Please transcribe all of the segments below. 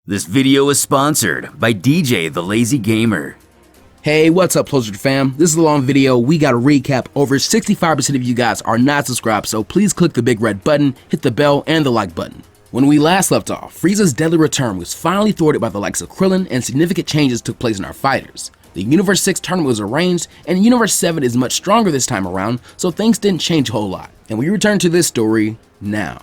This video is sponsored by DJ the Lazy Gamer. Hey, what's up, KobzArts fam? This is a long video. We got a recap. Over 65% of you guys are not subscribed, so please click the big red button, hit the bell, and the like button. When we last left off, Frieza's deadly return was finally thwarted by the likes of Krillin, and significant changes took place in our fighters. The Universe 6 tournament was arranged, and Universe 7 is much stronger this time around, so things didn't change a whole lot. And we return to this story now.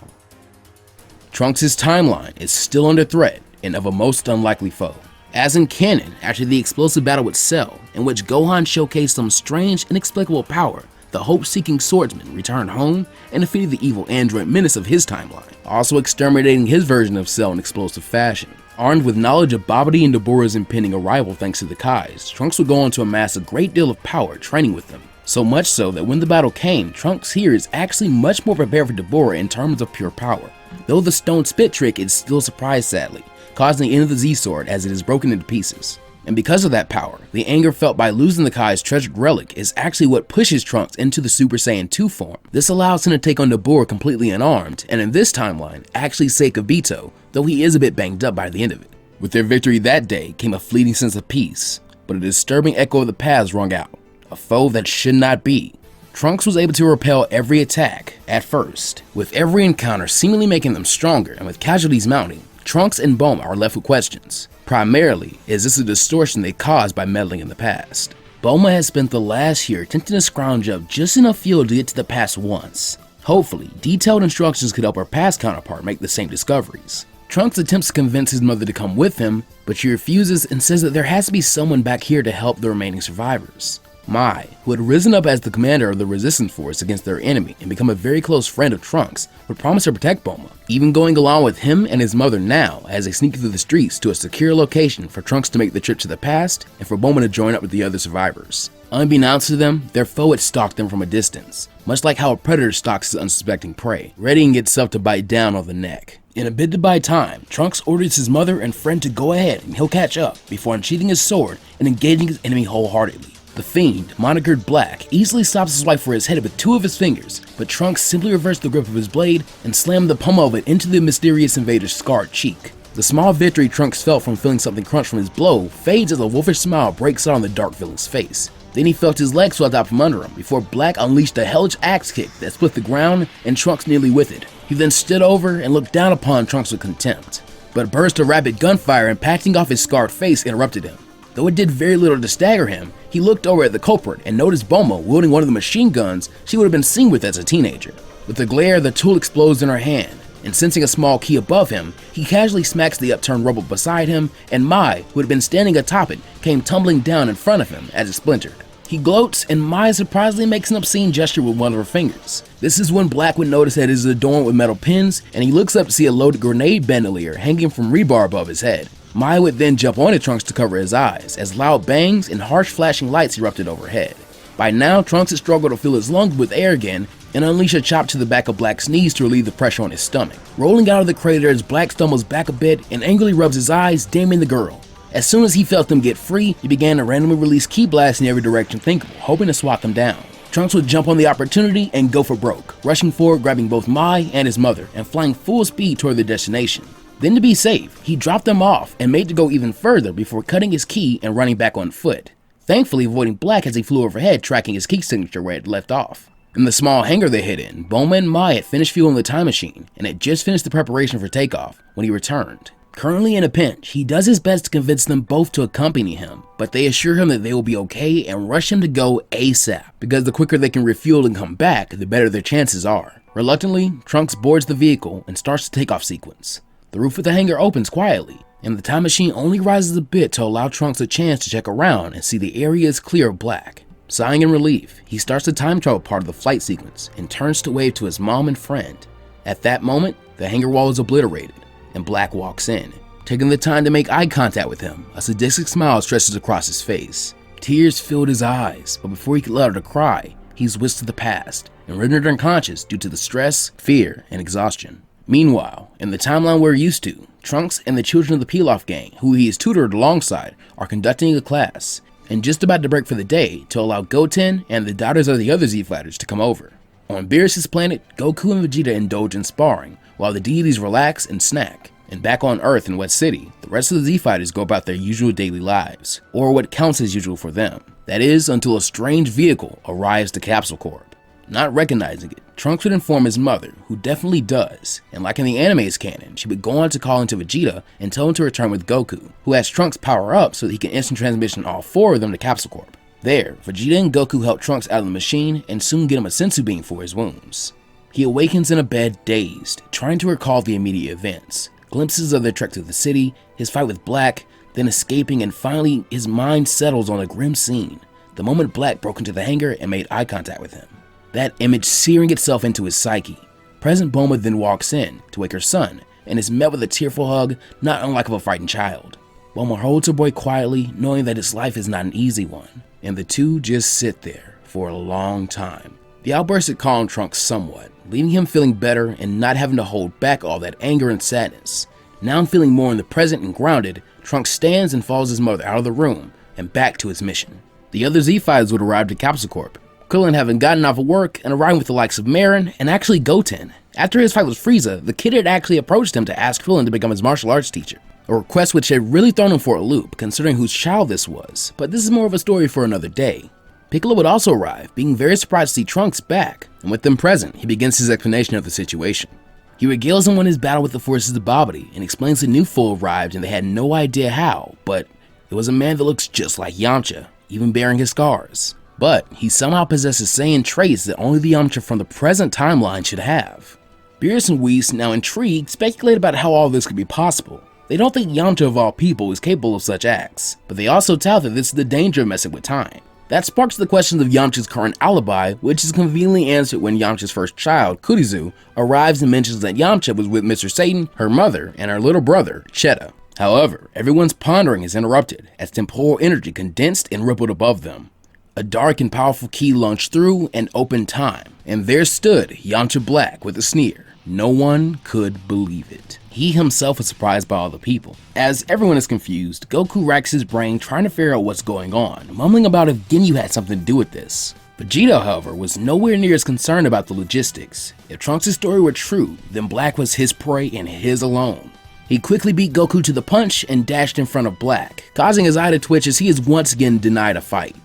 Trunks' timeline is still under threat and of a most unlikely foe. As in canon, after the explosive battle with Cell, in which Gohan showcased some strange, inexplicable power, the hope-seeking swordsman returned home and defeated the evil android menace of his timeline, also exterminating his version of Cell in explosive fashion. Armed with knowledge of Babidi and Deborah's impending arrival thanks to the Kais, Trunks would go on to amass a great deal of power training with them. So much so that when the battle came, Trunks here is actually much more prepared for Deborah in terms of pure power, though the stone spit trick is still a surprise sadly, causing the end of the Z-Sword as it is broken into pieces. And because of that power, the anger felt by losing the Kai's treasured relic is actually what pushes Trunks into the Super Saiyan 2 form. This allows him to take on Deborah completely unarmed, and in this timeline, actually save Kibito, though he is a bit banged up by the end of it. With their victory that day came a fleeting sense of peace, but a disturbing echo of the past rung out. A foe that should not be. Trunks was able to repel every attack, at first, with every encounter seemingly making them stronger, and with casualties mounting, Trunks and Bulma are left with questions. Primarily, is this a distortion they caused by meddling in the past? Bulma has spent the last year attempting to scrounge up just enough fuel to get to the past once. Hopefully, detailed instructions could help her past counterpart make the same discoveries. Trunks attempts to convince his mother to come with him, but she refuses and says that there has to be someone back here to help the remaining survivors. Mai, who had risen up as the commander of the resistance force against their enemy and become a very close friend of Trunks, would promise to protect Bulma, even going along with him and his mother now as they sneak through the streets to a secure location for Trunks to make the trip to the past and for Bulma to join up with the other survivors. Unbeknownst to them, their foe had stalked them from a distance, much like how a predator stalks his unsuspecting prey, readying itself to bite down on the neck. In a bid to buy time, Trunks orders his mother and friend to go ahead and he'll catch up before unsheathing his sword and engaging his enemy wholeheartedly. The Fiend, monikered Black, easily stops his wife for his head with two of his fingers, but Trunks simply reversed the grip of his blade and slammed the pommel of it into the mysterious invader's scarred cheek. The small victory Trunks felt from feeling something crunch from his blow fades as a wolfish smile breaks out on the dark villain's face. Then he felt his leg swept out from under him before Black unleashed a hellish axe kick that split the ground and Trunks nearly with it. He then stood over and looked down upon Trunks with contempt, but a burst of rapid gunfire impacting off his scarred face interrupted him. Though it did very little to stagger him, he looked over at the culprit and noticed Bulma wielding one of the machine guns she would have been seen with as a teenager. With the glare, the tool explodes in her hand, and sensing a small key above him, he casually smacks the upturned rubble beside him, and Mai, who had been standing atop it, came tumbling down in front of him as it splintered. He gloats, and Mai surprisingly makes an obscene gesture with one of her fingers. This is when Black would notice that it is adorned with metal pins, and he looks up to see a loaded grenade bandolier hanging from rebar above his head. Mai would then jump onto Trunks to cover his eyes, as loud bangs and harsh flashing lights erupted overhead. By now, Trunks had struggled to fill his lungs with air again, and unleash a chop to the back of Black's knees to relieve the pressure on his stomach. Rolling out of the crater as Black stumbles back a bit and angrily rubs his eyes, damning the girl. As soon as he felt them get free, he began to randomly release ki blasts in every direction thinkable, hoping to swat them down. Trunks would jump on the opportunity and go for broke, rushing forward, grabbing both Mai and his mother, and flying full speed toward their destination. Then to be safe, he dropped them off and made to go even further before cutting his ki and running back on foot, thankfully avoiding Black as he flew overhead tracking his ki signature where it left off. In the small hangar they hid in, Bulma and Mai had finished fueling the time machine and had just finished the preparation for takeoff when he returned. Currently in a pinch, he does his best to convince them both to accompany him, but they assure him that they will be okay and rush him to go ASAP, because the quicker they can refuel and come back, the better their chances are. Reluctantly, Trunks boards the vehicle and starts the takeoff sequence. The roof of the hangar opens quietly, and the time machine only rises a bit to allow Trunks a chance to check around and see the area is clear of Black. Sighing in relief, he starts the time travel part of the flight sequence and turns to wave to his mom and friend. At that moment, the hangar wall is obliterated, and Black walks in, taking the time to make eye contact with him. A sadistic smile stretches across his face. Tears filled his eyes, but before he could let out a cry, he's whisked to the past and rendered unconscious due to the stress, fear, and exhaustion. Meanwhile, in the timeline we're used to, Trunks and the children of the Pilaf gang, who he is tutored alongside, are conducting a class, and just about to break for the day to allow Goten and the daughters of the other Z-Fighters to come over. On Beerus' planet, Goku and Vegeta indulge in sparring, while the deities relax and snack. And back on Earth in West City, the rest of the Z-Fighters go about their usual daily lives, or what counts as usual for them. That is, until a strange vehicle arrives to Capsule Corp. Not recognizing it, Trunks would inform his mother, who definitely does, and like in the anime's canon, she would go on to call into Vegeta and tell him to return with Goku, who has Trunks power up so that he can instant transmission all 4 of them to Capsule Corp. There, Vegeta and Goku help Trunks out of the machine and soon get him a senzu bean for his wounds. He awakens in a bed dazed, trying to recall the immediate events, glimpses of their trek through the city, his fight with Black, then escaping, and finally his mind settles on a grim scene, the moment Black broke into the hangar and made eye contact with him. That image searing itself into his psyche. President Bulma then walks in to wake her son and is met with a tearful hug not unlike of a frightened child. Bulma holds her boy quietly, knowing that his life is not an easy one, and the two just sit there for a long time. The outburst had calmed Trunks somewhat, leaving him feeling better and not having to hold back all that anger and sadness. Now feeling more in the present and grounded, Trunks stands and follows his mother out of the room and back to his mission. The other Z-Fighters would arrive to Capsule Corp, Krillin having gotten off of work and arriving with the likes of Marin and actually Goten. After his fight with Frieza, the kid had actually approached him to ask Krillin to become his martial arts teacher, a request which had really thrown him for a loop considering whose child this was, but this is more of a story for another day. Piccolo would also arrive, being very surprised to see Trunks back, and with them present, he begins his explanation of the situation. He regales him on his battle with the forces of Babidi and explains the new foe arrived and they had no idea how, but it was a man that looks just like Yamcha, even bearing his scars. But he somehow possesses Saiyan traits that only the Yamcha from the present timeline should have. Beerus and Whis, now intrigued, speculate about how all this could be possible. They don't think Yamcha of all people is capable of such acts, but they also tout that this is the danger of messing with time. That sparks the questions of Yamcha's current alibi, which is conveniently answered when Yamcha's first child, Kurizu, arrives and mentions that Yamcha was with Mr. Satan, her mother, and her little brother, Cheetah. However, everyone's pondering is interrupted as temporal energy condensed and rippled above them. A dark and powerful key launched through and opened time, and there stood Yamcha Black with a sneer. No one could believe it. He himself was surprised by all the people. As everyone is confused, Goku racks his brain trying to figure out what's going on, mumbling about if Ginyu had something to do with this. Vegeta, however, was nowhere near as concerned about the logistics. If Trunks' story were true, then Black was his prey and his alone. He quickly beat Goku to the punch and dashed in front of Black, causing his eye to twitch as he is once again denied a fight.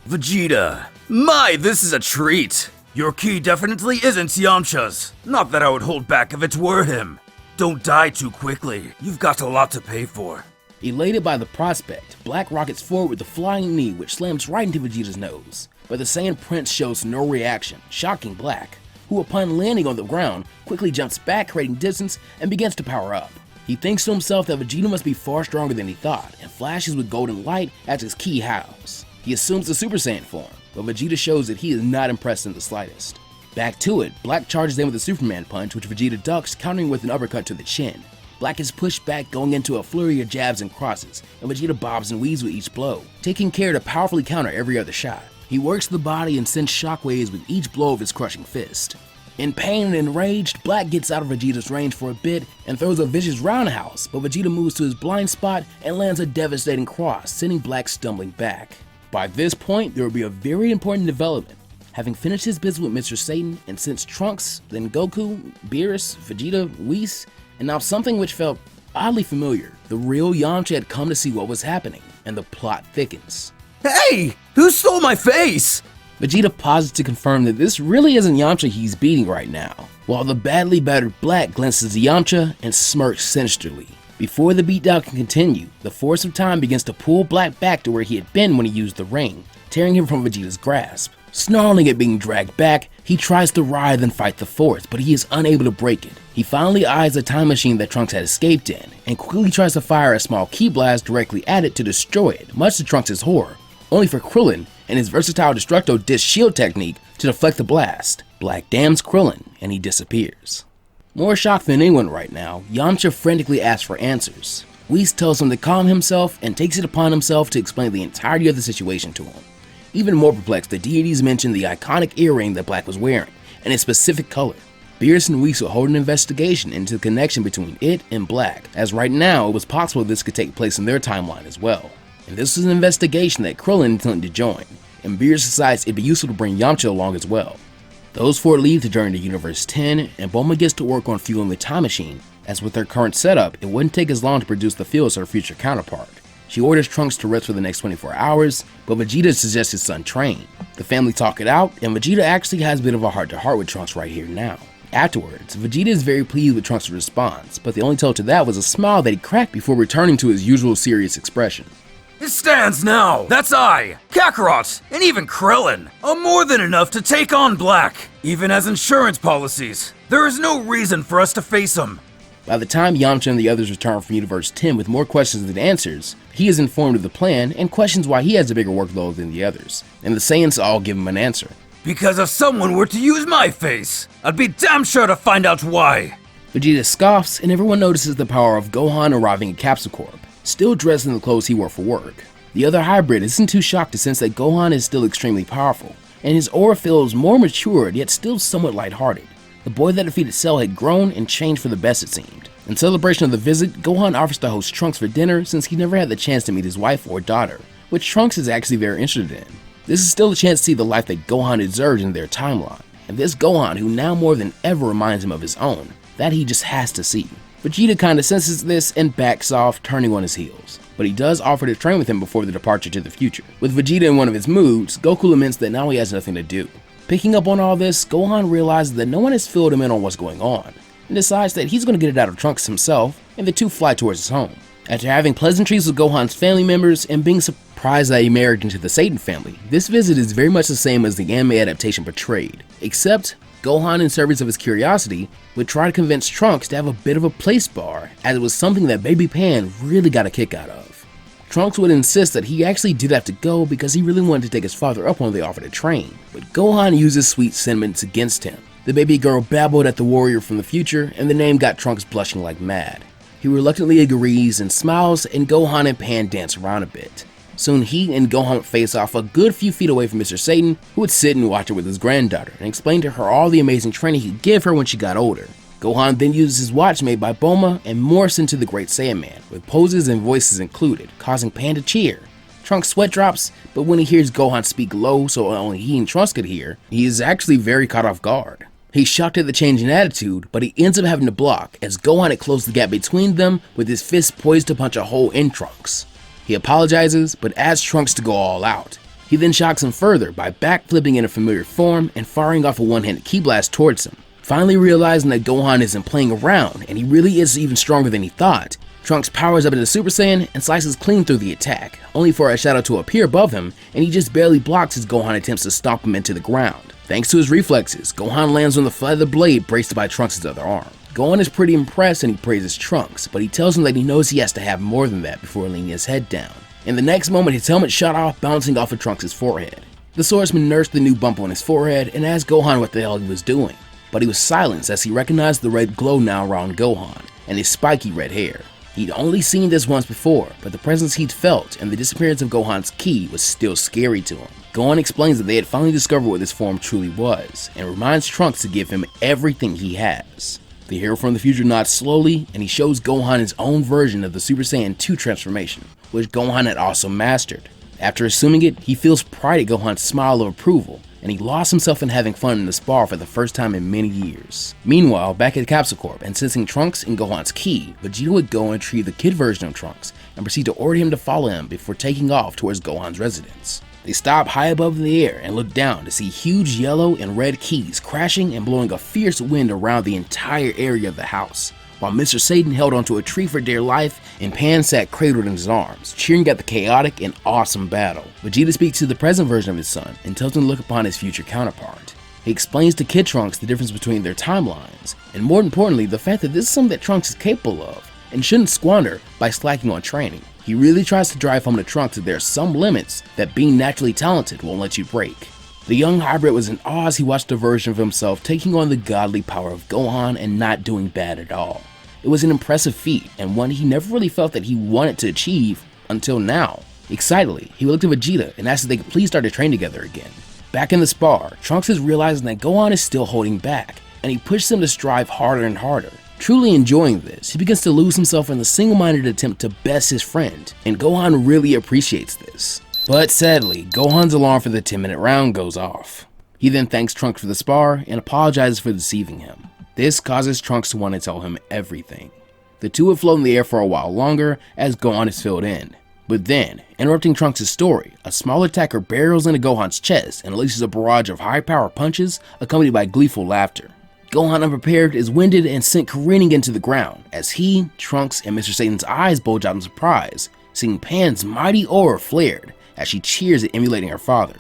Vegeta, my, this is a treat. Your key definitely isn't Yamcha's. Not that I would hold back if it were him. Don't die too quickly. You've got a lot to pay for. Elated by the prospect, Black rockets forward with a flying knee which slams right into Vegeta's nose. But the Saiyan Prince shows no reaction, shocking Black, who upon landing on the ground, quickly jumps back creating distance and begins to power up. He thinks to himself that Vegeta must be far stronger than he thought and flashes with golden light as his ki howls. He assumes the Super Saiyan form, but Vegeta shows that he is not impressed in the slightest. Back to it, Black charges in with a Superman punch which Vegeta ducks, countering with an uppercut to the chin. Black is pushed back going into a flurry of jabs and crosses, and Vegeta bobs and weaves with each blow, taking care to powerfully counter every other shot. He works the body and sends shockwaves with each blow of his crushing fist. In pain and enraged, Black gets out of Vegeta's range for a bit and throws a vicious roundhouse, but Vegeta moves to his blind spot and lands a devastating cross, sending Black stumbling back. By this point, there will be a very important development. Having finished his business with Mr. Satan, and since Trunks, then Goku, Beerus, Vegeta, Whis, and now something which felt oddly familiar, the real Yamcha had come to see what was happening, and the plot thickens. Hey! Who stole my face? Vegeta pauses to confirm that this really isn't Yamcha he's beating right now, while the badly battered Black glances at Yamcha and smirks sinisterly. Before the beatdown can continue, the force of time begins to pull Black back to where he had been when he used the ring, tearing him from Vegeta's grasp. Snarling at being dragged back, he tries to writhe and fight the force, but he is unable to break it. He finally eyes the time machine that Trunks had escaped in, and quickly tries to fire a small ki blast directly at it to destroy it, much to Trunks' horror, only for Krillin and his versatile Destructo Disc shield technique to deflect the blast. Black damns Krillin, and he disappears. More shocked than anyone right now, Yamcha frantically asks for answers. Whis tells him to calm himself and takes it upon himself to explain the entirety of the situation to him. Even more perplexed, the deities mention the iconic earring that Black was wearing, and its specific color. Beerus and Whis will hold an investigation into the connection between it and Black, as right now it was possible this could take place in their timeline as well. And this is an investigation that Krillin intended to join, and Beerus decides it'd be useful to bring Yamcha along as well. Those four leave to journey to Universe 10, and Bulma gets to work on fueling the time machine as with her current setup, it wouldn't take as long to produce the field as her future counterpart. She orders Trunks to rest for the next 24 hours, but Vegeta suggests his son train. The family talk it out, and Vegeta actually has a bit of a heart-to-heart with Trunks right here now. Afterwards, Vegeta is very pleased with Trunks' response, but the only tell to that was a smile that he cracked before returning to his usual serious expression. It stands now! That's I, Kakarot, and even Krillin are more than enough to take on Black, even as insurance policies. There is no reason for us to face him. By the time Yamcha and the others return from Universe 10 with more questions than answers, he is informed of the plan and questions why he has a bigger workload than the others, and the Saiyans all give him an answer. Because if someone were to use my face, I'd be damn sure to find out why. Vegeta scoffs, and everyone notices the power of Gohan arriving at Capsule Corp, still dressed in the clothes he wore for work. The other hybrid isn't too shocked to sense that Gohan is still extremely powerful, and his aura feels more matured yet still somewhat lighthearted. The boy that defeated Cell had grown and changed for the best, it seemed. In celebration of the visit, Gohan offers to host Trunks for dinner since he never had the chance to meet his wife or daughter, which Trunks is actually very interested in. This is still a chance to see the life that Gohan deserves in their timeline, and this Gohan who now more than ever reminds him of his own, that he just has to see. Vegeta kinda senses this and backs off, turning on his heels. But he does offer to train with him before the departure to the future. With Vegeta in one of his moods, Goku laments that now he has nothing to do. Picking up on all this, Gohan realizes that no one has filled him in on what's going on, and decides that he's going to get it out of Trunks himself, and the two fly towards his home. After having pleasantries with Gohan's family members and being surprised that he married into the Satan family, this visit is very much the same as the anime adaptation portrayed, except Gohan, in service of his curiosity, would try to convince Trunks to have a bit of a place bar, as it was something that Baby Pan really got a kick out of. Trunks would insist that he actually did have to go because he really wanted to take his father up on the offer to train, but Gohan uses sweet sentiments against him. The baby girl babbled at the warrior from the future, and the name got Trunks blushing like mad. He reluctantly agrees and smiles, and Gohan and Pan dance around a bit. Soon he and Gohan would face off a good few feet away from Mr. Satan, who would sit and watch her with his granddaughter and explain to her all the amazing training he could give her when she got older. Gohan then uses his watch made by Bulma and morphs into the Great Saiyan Man, with poses and voices included, causing Pan to cheer. Trunks sweat drops, but when he hears Gohan speak low so only he and Trunks could hear, he is actually very caught off guard. He's shocked at the change in attitude, but he ends up having to block as Gohan had closed the gap between them with his fist poised to punch a hole in Trunks. He apologizes, but asks Trunks to go all out. He then shocks him further by backflipping in a familiar form and firing off a one-handed ki blast towards him. Finally realizing that Gohan isn't playing around and he really is even stronger than he thought, Trunks powers up into Super Saiyan and slices clean through the attack, only for a shadow to appear above him, and he just barely blocks as Gohan attempts to stomp him into the ground. Thanks to his reflexes, Gohan lands on the flat of the blade braced by Trunks' other arm. Gohan is pretty impressed and he praises Trunks, but he tells him that he knows he has to have more than that before leaning his head down. In the next moment, his helmet shot off, bouncing off of Trunks' forehead. The swordsman nursed the new bump on his forehead and asked Gohan what the hell he was doing, but he was silenced as he recognized the red glow now around Gohan and his spiky red hair. He'd only seen this once before, but the presence he'd felt and the disappearance of Gohan's ki was still scary to him. Gohan explains that they had finally discovered what this form truly was, and reminds Trunks to give him everything he has. The hero from the future nods slowly, and he shows Gohan his own version of the Super Saiyan 2 transformation, which Gohan had also mastered. After assuming it, he feels pride at Gohan's smile of approval, and he lost himself in having fun in the spar for the first time in many years. Meanwhile, back at Capsule Corp and sensing Trunks and Gohan's ki, Vegeta would go and retrieve the kid version of Trunks and proceed to order him to follow him before taking off towards Gohan's residence. They stop high above in the air and look down to see huge yellow and red keys crashing and blowing a fierce wind around the entire area of the house, while Mr. Satan held onto a tree for dear life and Pan sat cradled in his arms, cheering at the chaotic and awesome battle. Vegeta speaks to the present version of his son and tells him to look upon his future counterpart. He explains to Kid Trunks the difference between their timelines, and more importantly, the fact that this is something that Trunks is capable of, and shouldn't squander by slacking on training. He really tries to drive home to Trunks that there are some limits that being naturally talented won't let you break. The young hybrid was in awe as he watched a version of himself taking on the godly power of Gohan and not doing bad at all. It was an impressive feat, and one he never really felt that he wanted to achieve until now. Excitedly, he looked at Vegeta and asked if they could please start to train together again. Back in the spar, Trunks is realizing that Gohan is still holding back, and he pushes him to strive harder and harder. Truly enjoying this, he begins to lose himself in the single-minded attempt to best his friend, and Gohan really appreciates this. But sadly, Gohan's alarm for the 10-minute round goes off. He then thanks Trunks for the spar and apologizes for deceiving him. This causes Trunks to want to tell him everything. The two would float in the air for a while longer as Gohan is filled in. But then, interrupting Trunks' story, a small attacker barrels into Gohan's chest and unleashes a barrage of high-power punches accompanied by gleeful laughter. Gohan, unprepared, is winded and sent careening into the ground as he, Trunks, and Mr. Satan's eyes bulge out in surprise, seeing Pan's mighty aura flared as she cheers at emulating her father.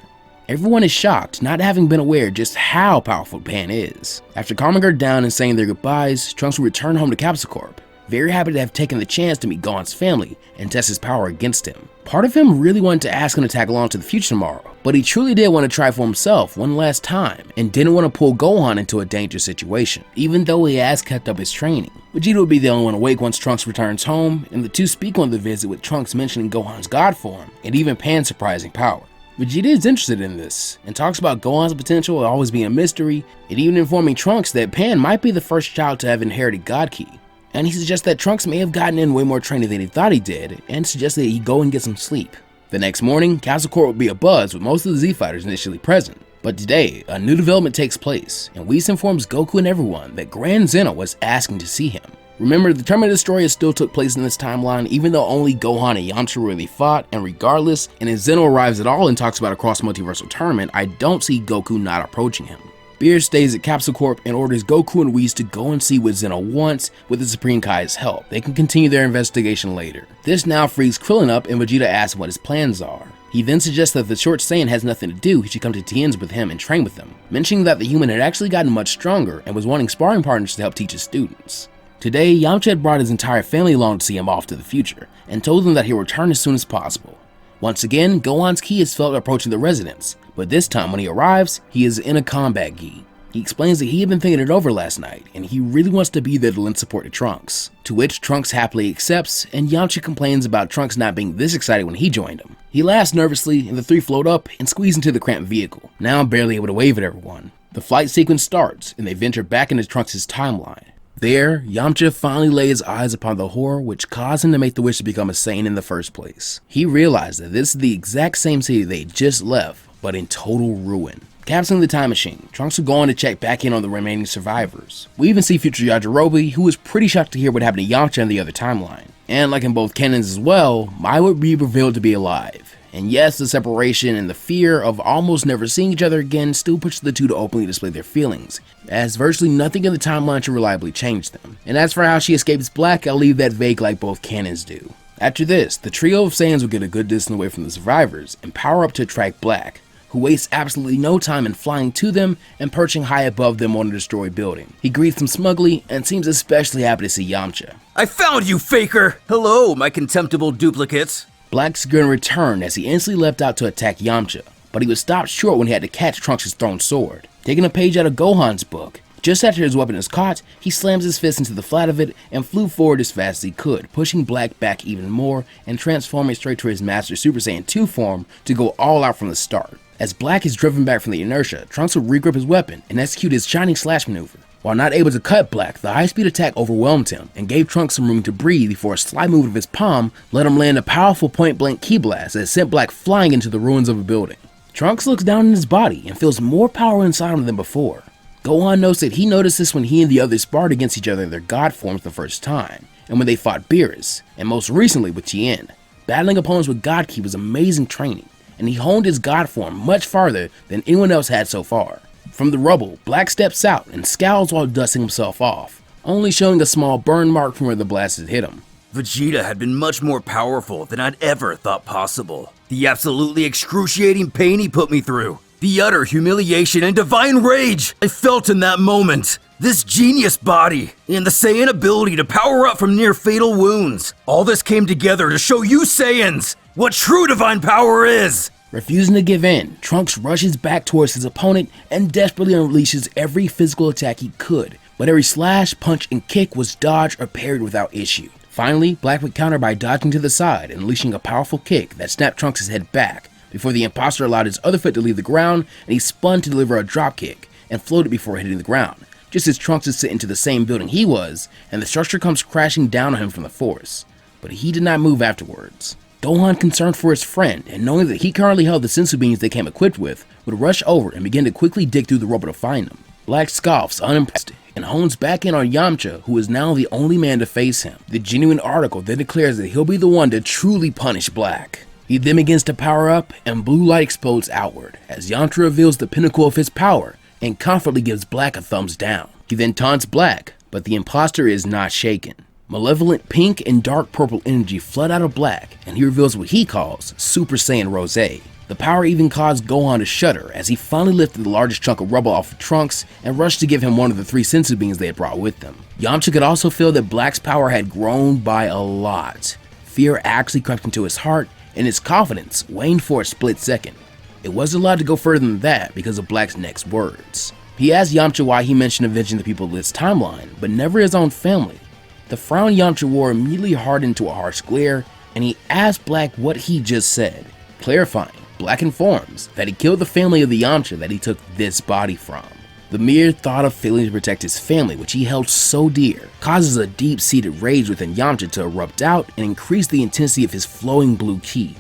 Everyone is shocked, not having been aware just how powerful Pan is. After calming her down and saying their goodbyes, Trunks will return home to KobzArts, very happy to have taken the chance to meet Gohan's family and test his power against him. Part of him really wanted to ask him to tag along to the future tomorrow, but he truly did want to try for himself one last time and didn't want to pull Gohan into a dangerous situation, even though he has kept up his training. Vegeta would be the only one awake once Trunks returns home, and the two speak on the visit with Trunks mentioning Gohan's god form and even Pan's surprising power. Vegeta is interested in this, and talks about Gohan's potential always being a mystery, and even informing Trunks that Pan might be the first child to have inherited God Ki. And he suggests that Trunks may have gotten in way more training than he thought he did, and suggests that he go and get some sleep. The next morning, KobzArts would be abuzz with most of the Z-Fighters initially present. But today, a new development takes place, and Whis informs Goku and everyone that Grand Zeno was asking to see him. Remember, the Terminator Destroyer still took place in this timeline, even though only Gohan and Yamcha really fought, and regardless, and if Zeno arrives at all and talks about a cross-multiversal tournament, I don't see Goku not approaching him. Beerus stays at KobzArts and orders Goku and Whis to go and see what Zeno wants with the Supreme Kai's help. They can continue their investigation later. This now frees Krillin up and Vegeta asks what his plans are. He then suggests that the short Saiyan has nothing to do, he should come to Tien's with him and train with them, mentioning that the human had actually gotten much stronger and was wanting sparring partners to help teach his students. Today, Yamcha had brought his entire family along to see him off to the future, and told them that he'll return as soon as possible. Once again, Gohan's ki is felt approaching the residence, but this time when he arrives, he is in a combat gi. He explains that he had been thinking it over last night, and he really wants to be there to lend support to Trunks, to which Trunks happily accepts, and Yamcha complains about Trunks not being this excited when he joined him. He laughs nervously, and the three float up and squeeze into the cramped vehicle, now barely able to wave at everyone. The flight sequence starts, and they venture back into Trunks' timeline. There, Yamcha finally lays eyes upon the horror which caused him to make the wish to become a Saiyan in the first place. He realized that this is the exact same city they just left, but in total ruin. Capturing the time machine, Trunks will go on to check back in on the remaining survivors. We even see future Yajirobe, who was pretty shocked to hear what happened to Yamcha in the other timeline. And like in both canons as well, Mai would be revealed to be alive. And yes, the separation and the fear of almost never seeing each other again still pushes the two to openly display their feelings, as virtually nothing in the timeline should reliably change them. And as for how she escapes Black, I'll leave that vague like both canons do. After this, the trio of Saiyans will get a good distance away from the survivors and power up to attract Black, who wastes absolutely no time in flying to them and perching high above them on a destroyed building. He greets them smugly and seems especially happy to see Yamcha. I found you, faker! Hello, my contemptible duplicates. Black's gonna return as he instantly leapt out to attack Yamcha, but he was stopped short when he had to catch Trunks' thrown sword. Taking a page out of Gohan's book, just after his weapon is caught, he slams his fist into the flat of it and flew forward as fast as he could, pushing Black back even more and transforming straight to his Master Super Saiyan 2 form to go all out from the start. As Black is driven back from the inertia, Trunks will regrip his weapon and execute his Shining Slash maneuver. While not able to cut Black, the high-speed attack overwhelmed him and gave Trunks some room to breathe before a slight movement of his palm let him land a powerful point-blank ki blast that sent Black flying into the ruins of a building. Trunks looks down in his body and feels more power inside him than before. Gohan notes that he noticed this when he and the others sparred against each other in their god forms the first time, and when they fought Beerus, and most recently with Tien. Battling opponents with God Ki was amazing training, and he honed his god form much farther than anyone else had so far. From the rubble, Black steps out and scowls while dusting himself off, only showing a small burn mark from where the blast had hit him. Vegeta had been much more powerful than I'd ever thought possible. The absolutely excruciating pain he put me through, the utter humiliation and divine rage I felt in that moment, this genius body, and the Saiyan ability to power up from near fatal wounds. All this came together to show you Saiyans what true divine power is. Refusing to give in, Trunks rushes back towards his opponent and desperately unleashes every physical attack he could, but every slash, punch, and kick was dodged or parried without issue. Finally, Black would counter by dodging to the side and unleashing a powerful kick that snapped Trunks' head back, before the imposter allowed his other foot to leave the ground and he spun to deliver a drop kick and floated before hitting the ground, just as Trunks is sent into the same building he was, and the structure comes crashing down on him from the force. But he did not move afterwards. Gohan, concerned for his friend and knowing that he currently held the sensu beans they came equipped with, would rush over and begin to quickly dig through the rubble to find them. Black scoffs, unimpressed, and hones back in on Yamcha, who is now the only man to face him. The genuine article then declares that he'll be the one to truly punish Black. He then begins to power up, and blue light explodes outward as Yamcha reveals the pinnacle of his power and confidently gives Black a thumbs down. He then taunts Black, but the imposter is not shaken. Malevolent pink and dark purple energy flood out of Black, and he reveals what he calls Super Saiyan Rose. The power even caused Gohan to shudder as he finally lifted the largest chunk of rubble off of Trunks and rushed to give him one of the 3 senzu beans they had brought with them. Yamcha could also feel that Black's power had grown by a lot. Fear actually crept into his heart, and his confidence waned for a split second. It wasn't allowed to go further than that because of Black's next words. He asked Yamcha why he mentioned avenging the people of this timeline, but never his own family. The frown Yamcha wore immediately hardened to a harsh glare, and he asked Black what he just said. Clarifying, Black informs that he killed the family of the Yamcha that he took this body from. The mere thought of failing to protect his family, which he held so dear, causes a deep-seated rage within Yamcha to erupt out and increase the intensity of his flowing blue ki.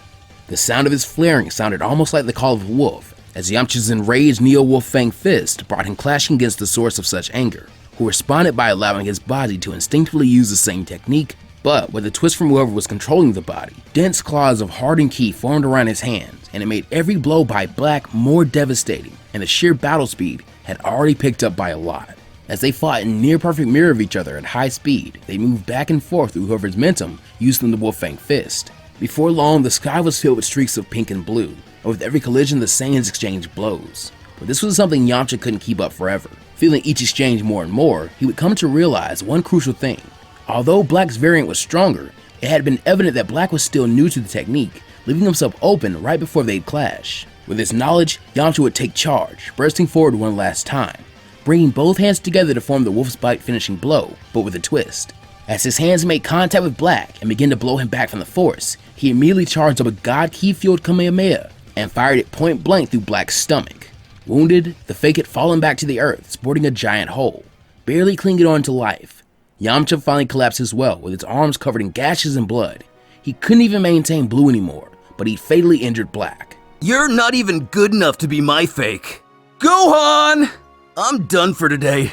The sound of his flaring sounded almost like the call of a wolf, as Yamcha's enraged Neo-Wolf Fang fist brought him clashing against the source of such anger, who responded by allowing his body to instinctively use the same technique, but with a twist from whoever was controlling the body. Dense claws of hardened ki formed around his hands, and it made every blow by Black more devastating, and the sheer battle speed had already picked up by a lot. As they fought in near-perfect mirror of each other at high speed, they moved back and forth through whoever's momentum using the Wolf Fang fist. Before long, the sky was filled with streaks of pink and blue, and with every collision the Saiyans exchanged blows. But this was something Yamcha couldn't keep up forever. Feeling each exchange more and more, he would come to realize one crucial thing. Although Black's variant was stronger, it had been evident that Black was still new to the technique, leaving himself open right before they'd clash. With this knowledge, Yamcha would take charge, bursting forward one last time, bringing both hands together to form the Wolf's Bite finishing blow, but with a twist. As his hands made contact with Black and began to blow him back from the force, he immediately charged up a God Ki-fueled Kamehameha and fired it point blank through Black's stomach. Wounded, the fake had fallen back to the earth, sporting a giant hole, barely clinging on to life. Yamcha finally collapsed as well, with his arms covered in gashes and blood. He couldn't even maintain blue anymore, but he fatally injured Black. You're not even good enough to be my fake. Gohan! I'm done for today.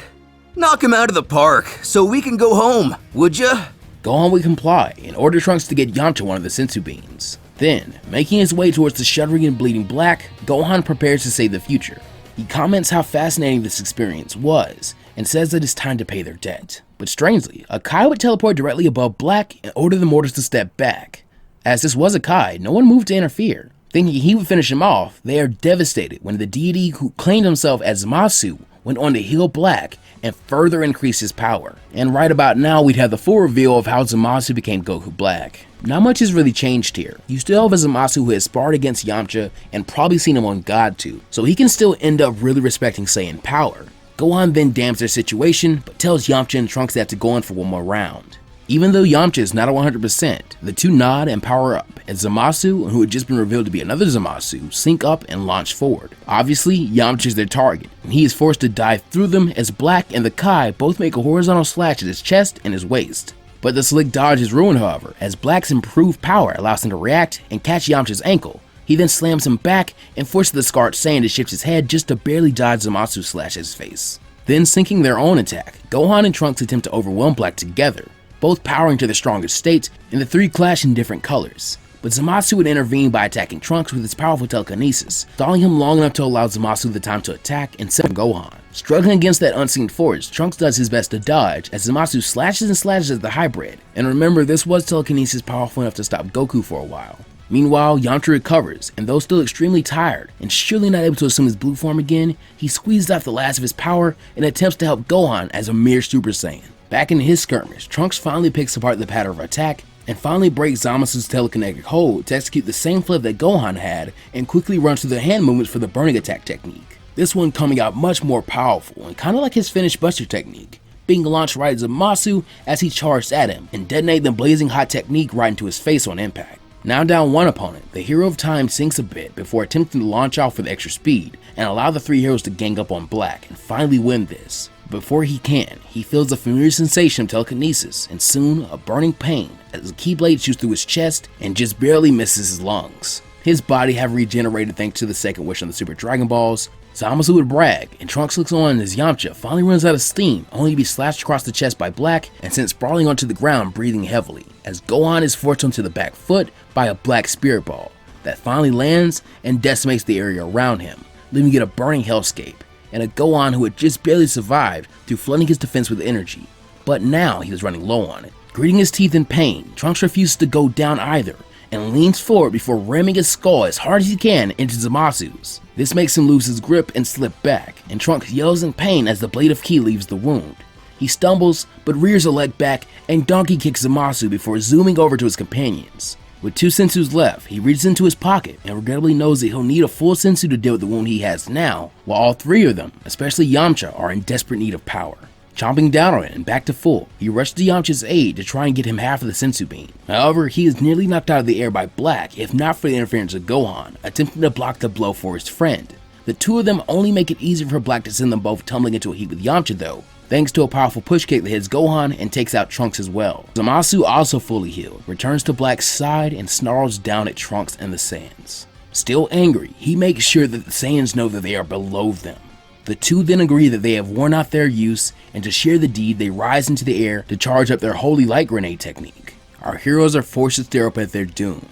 Knock him out of the park so we can go home, would ya? Gohan would comply and order Trunks to get Yamcha one of the senzu beans. Then, making his way towards the shuddering and bleeding Black, Gohan prepares to save the future. He comments how fascinating this experience was, and says that it's time to pay their debt. But strangely, a Kai would teleport directly above Black and order the mortals to step back. As this was a Kai, no one moved to interfere. Thinking he would finish him off, they are devastated when the deity who claimed himself as Zamasu went on to heal Black and further increase his power. And right about now, we'd have the full reveal of how Zamasu became Goku Black. Not much has really changed here. You still have a Zamasu who has sparred against Yamcha and probably seen him on God too, so he can still end up really respecting Saiyan power. Gohan then dams their situation, but tells Yamcha and Trunks they have to go in for one more round. Even though Yamcha is not at 100%, the two nod and power up, as Zamasu, who had just been revealed to be another Zamasu, sync up and launch forward. Obviously, Yamcha is their target, and he is forced to dive through them as Black and the Kai both make a horizontal slash at his chest and his waist. But the slick dodge is ruined, however, as Black's improved power allows him to react and catch Yamcha's ankle. He then slams him back and forces the scarred Saiyan to shift his head just to barely dodge Zamasu's slash at his face. Then sinking their own attack, Gohan and Trunks attempt to overwhelm Black together, both powering to their strongest state, and the three clash in different colors. But Zamasu would intervene by attacking Trunks with his powerful telekinesis, stalling him long enough to allow Zamasu the time to attack and send Gohan. Struggling against that unseen force, Trunks does his best to dodge as Zamasu slashes and slashes at the hybrid. And remember, this was telekinesis powerful enough to stop Goku for a while. Meanwhile, Yamcha recovers, and though still extremely tired and surely not able to assume his blue form again, he squeezes out the last of his power and attempts to help Gohan as a mere Super Saiyan. Back in his skirmish, Trunks finally picks apart the pattern of attack and finally breaks Zamasu's telekinetic hold to execute the same flip that Gohan had and quickly runs through the hand movements for the burning attack technique. This one coming out much more powerful and kinda like his finished buster technique, being launched right at Zamasu as he charged at him and detonated the blazing hot technique right into his face on impact. Now down one opponent, the Hero of Time sinks a bit before attempting to launch out for the extra speed and allow the three heroes to gang up on Black and finally win this. Before he can, he feels a familiar sensation of telekinesis and soon a burning pain as the Keyblade shoots through his chest and just barely misses his lungs. His body have regenerated thanks to the second wish on the Super Dragon Balls, Zamasu would brag, and Trunks looks on as Yamcha finally runs out of steam, only to be slashed across the chest by Black and sent sprawling onto the ground, breathing heavily, as Gohan is forced onto the back foot by a black spirit ball that finally lands and decimates the area around him, leaving it a burning hellscape, and a Gohan who had just barely survived through flooding his defense with energy, but now he was running low on it. Gritting his teeth in pain, Trunks refuses to go down either, and leans forward before ramming his skull as hard as he can into Zamasu's. This makes him lose his grip and slip back, and Trunks yells in pain as the blade of ki leaves the wound. He stumbles, but rears a leg back and donkey kicks Zamasu before zooming over to his companions. With 2 sensus left, he reaches into his pocket and regrettably knows that he'll need a full sensu to deal with the wound he has now, while all 3 of them, especially Yamcha, are in desperate need of power. Chomping down on it and back to full, he rushes to Yamcha's aid to try and get him half of the sensu beam. However, he is nearly knocked out of the air by Black if not for the interference of Gohan, attempting to block the blow for his friend. The 2 of them only make it easier for Black to send them both tumbling into a heap with Yamcha though, thanks to a powerful push kick that hits Gohan and takes out Trunks as well. Zamasu, also fully healed, returns to Black's side and snarls down at Trunks and the Saiyans. Still angry, he makes sure that the Saiyans know that they are below them. The 2 then agree that they have worn out their use, and to share the deed they rise into the air to charge up their holy light grenade technique. Our heroes are forced to stare up at their doom.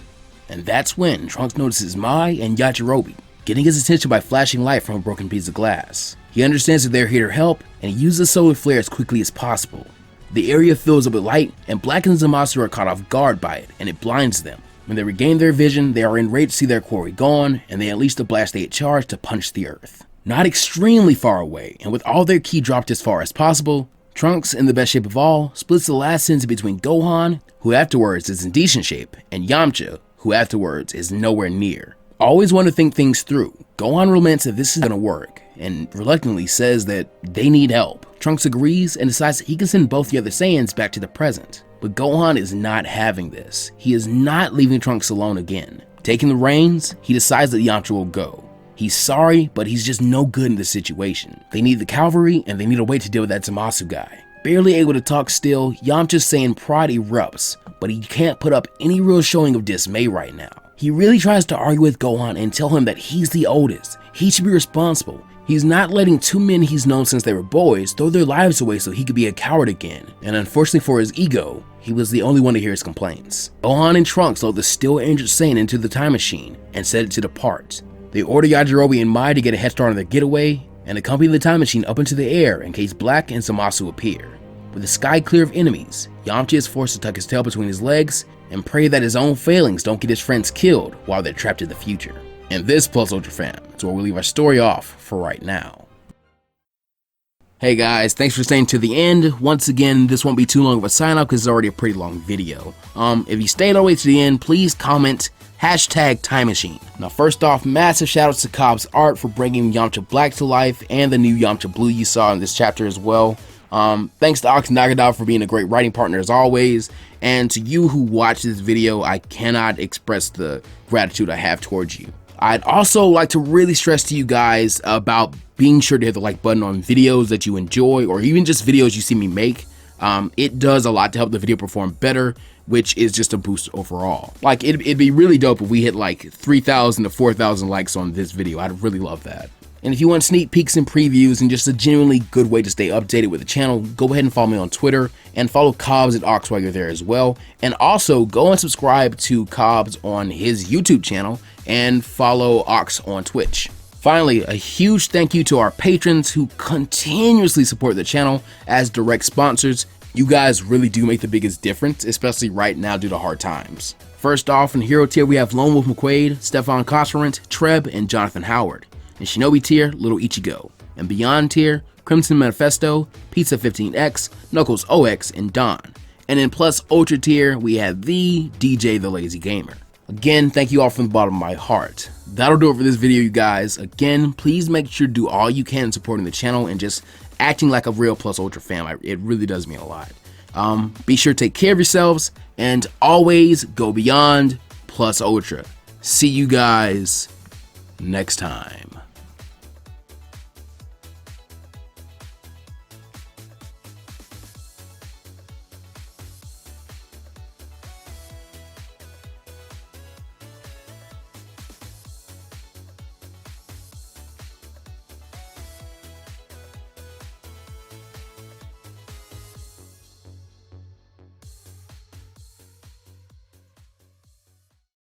And that's when Trunks notices Mai and Yajirobe, getting his attention by flashing light from a broken piece of glass. He understands that they're here to help, and he uses the solar flare as quickly as possible. The area fills up with light, and Black and Zamasu are caught off guard by it, and it blinds them. When they regain their vision, they are enraged to see their quarry gone, and they unleash the blast they had charged to punch the earth. Not extremely far away, and with all their ki dropped as far as possible, Trunks, in the best shape of all, splits the last sense between Gohan, who afterwards is in decent shape, and Yamcha, who afterwards is nowhere near. Always want to think things through, Gohan laments that this is gonna work, and reluctantly says that they need help. Trunks agrees and decides that he can send both the other Saiyans back to the present. But Gohan is not having this. He is not leaving Trunks alone again. Taking the reins, he decides that Yamcha will go. He's sorry, but he's just no good in this situation. They need the cavalry, and they need a way to deal with that Zamasu guy. Barely able to talk still, Yamcha's Saiyan pride erupts, but he can't put up any real showing of dismay right now. He really tries to argue with Gohan and tell him that he's the oldest. He should be responsible. He's not letting 2 men he's known since they were boys throw their lives away so he could be a coward again. And unfortunately for his ego, he was the only one to hear his complaints. Gohan and Trunks load the still injured Saiyan into the time machine and set it to depart. They order Yajirobe and Mai to get a head start on their getaway, and accompany the time machine up into the air in case Black and Zamasu appear. With the sky clear of enemies, Yamcha is forced to tuck his tail between his legs and pray that his own failings don't get his friends killed while they're trapped in the future. And this, Plus Ultra fam, is where we leave our story off for right now. Hey guys, thanks for staying to the end. Once again, this won't be too long of a sign out because it's already a pretty long video. If you stayed all the way to the end, please comment #TimeMachine. Now first off, massive shoutouts to KobzArts for bringing Yamcha Black to life and the new Yamcha Blue you saw in this chapter as well. Thanks to Oxnagadaba for being a great writing partner as always, and to you who watched this video, I cannot express the gratitude I have towards you. I'd also like to really stress to you guys about being sure to hit the like button on videos that you enjoy, or even just videos you see me make. It does a lot to help the video perform better, which is just a boost overall. Like, it'd be really dope if we hit like 3,000 to 4,000 likes on this video. I'd really love that. And if you want sneak peeks and previews and just a genuinely good way to stay updated with the channel, go ahead and follow me on Twitter and follow Kobz at Ox while you're there as well. And also go and subscribe to Kobz on his YouTube channel and follow Ox on Twitch. Finally, a huge thank you to our patrons who continuously support the channel as direct sponsors. You guys really do make the biggest difference, especially right now due to hard times. First off, in Hero tier, we have Lone Wolf McQuaid, Stefan Kosserant, Treb, and Jonathan Howard. In Shinobi tier, Little Ichigo. And Beyond tier, Crimson Manifesto, Pizza 15X, Knuckles OX, and Don. And in Plus Ultra tier, we have the DJ the Lazy Gamer. Again, thank you all from the bottom of my heart. That'll do it for this video, you guys. Again, please make sure to do all you can in supporting the channel and just acting like a real Plus Ultra fan. It really does mean a lot. Be sure to take care of yourselves and always go beyond Plus Ultra. See you guys next time.